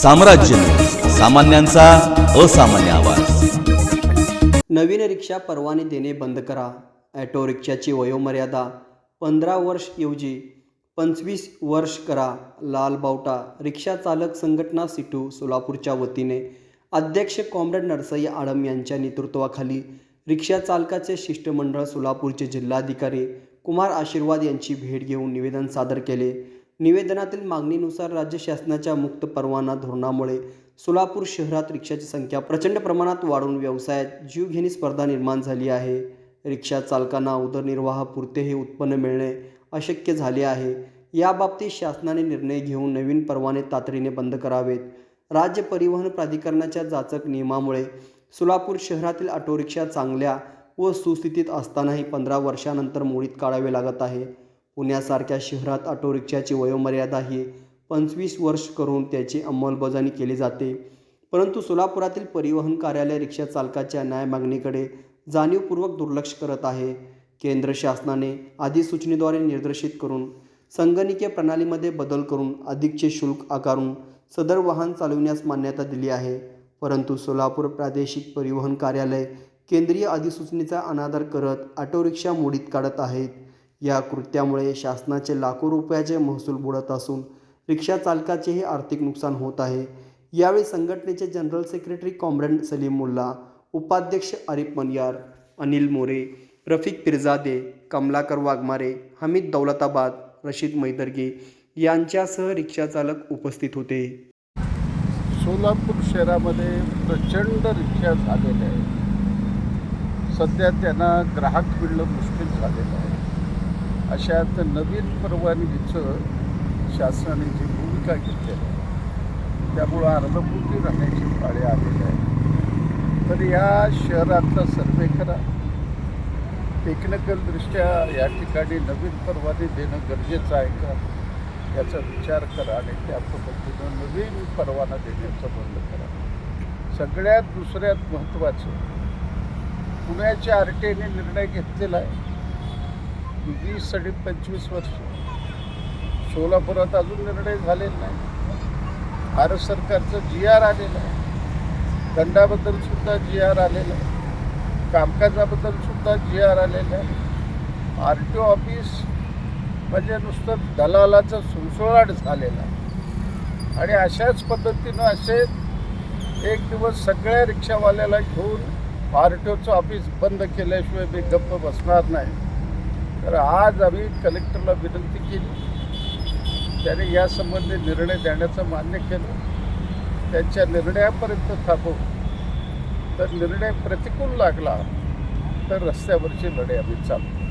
साम्राज्य न्यूज, सामान्यांचा असामान्य आवाज। नवीन रिक्षा परवाने देणे बंद करा। ऑटो रिक्षाची वयोमर्यादा 15 वर्ष ऐवजी 25 वर्ष करा। लाल बावटा रिक्षा चालक संघटना सिटू सोलापूरच्या वतीने अध्यक्ष कॉम्रेड नरसई आडम यांच्या नेतृत्वाखाली रिक्षा चालकाचे शिष्टमंडळ सोलापूरचे जिल्हाधिकारी कुमार आशीर्वाद यांची भेट घेऊन निवेदन सादर केले। निवेदनातील मागणीनुसार राज्य शासनाच्या मुक्त परवाना धोरणामुळे सोलापूर शहरात रिक्षाची संख्या प्रचंड प्रमाणात वाढून व्यवसायात जीवघेणी स्पर्धा निर्माण झाली आहे। रिक्षा चालकांना उदरनिर्वाहापुरते हे उत्पन्न मिळणे अशक्य झाले आहे। याबाबतीत शासनाने निर्णय घेऊन नवीन परवाने तातडीने बंद करावेत। राज्य परिवहन प्राधिकरणाच्या जाचक नियमामुळे सोलापूर शहरातील ऑटो रिक्षा चांगल्या व सुस्थितीत असतानाही 15 वर्षानंतर मोडीत काढावे लागत आहे। पुण्यासारख्या शहरात ऑटो रिक्षाची वयोमर्यादा ही 25 वर्ष करून त्याची अंमलबजावणी केली जाते, परंतु सोलापुरातील परिवहन कार्यालय रिक्षा चालकाच्या न्याय मागणीकडे जाणीवपूर्वक दुर्लक्ष करत आहे। केंद्र शासनाने अधिसूचनेद्वारे निर्देशित करून संगणकीय प्रणालीमध्ये बदल करून अधिकचे शुल्क आकारून सदर वाहन चालविण्यास मान्यता दिली आहे, परंतु सोलापूर प्रादेशिक परिवहन कार्यालय केंद्रीय अधिसूचनेचा अनादर करत ऑटो रिक्षा मोडीत काढत आहेत। या कृत्यामुळे शासनाचे लाखो रुपयाचे महसूल बुडत असून रिक्षा चालकाचेही आर्थिक नुकसान होत आहे। यावेळी संघटनेचे general secretary comrade Salim Mulla, उपाध्यक्ष आरिफ मनियार, अनिल मोरे, रफिक पिरजादे, कमलाकर वाघमारे, हमीद दौलताबाद, रशीद मैदर्गी यांच्यासह रिक्षा चालक उपस्थित होते। सोलापूर शहरामध्ये प्रचंड रिक्षा झालेल्या आहेत। सध्या त्यांना ग्राहक मिळणं मुश्किल झालेलं आहे। अशात नवीन परवानगीचं शासनाने जी भूमिका घेतलेली आहे त्यामुळं अर्धपोटी राहण्याची पाळी आलेली आहे। तर या शहरातला सर्वे करा, टेक्निकलदृष्ट्या या ठिकाणी नवीन परवाने देणं गरजेचं आहे का याचा विचार करा आणि त्या पद्धतीनं नवीन परवाना देण्याचं बंद करा। सगळ्यात दुसऱ्यात महत्त्वाचं, पुण्याच्या RTAने निर्णय घेतलेला आहे 20 आणि 25 वर्ष। सोलापुरात अजून निर्णय झालेला नाही। भारत सरकारचं GR आलेलं आहे, दंडाबद्दल सुद्धा GR आलेलं आहे, कामकाजाबद्दल सुद्धा GR आलेलं आहे। RTO ऑफिस म्हणजे नुसतं दलालाचं सुळसुळाट झालेलं आहे आणि अशाच पद्धतीनं असे एक दिवस सगळ्या रिक्षावाल्याला घेऊन RTOचं ऑफिस बंद केल्याशिवाय मी गप्प बसणार नाही। तर आज आम्ही कलेक्टरला विनंती केली, त्याने यासंबंधी निर्णय देण्याचं मान्य केलं। त्यांच्या निर्णयापर्यंत थांबू, तर निर्णय प्रतिकूल लागला तर रस्त्यावरची लढाई आम्ही चालू।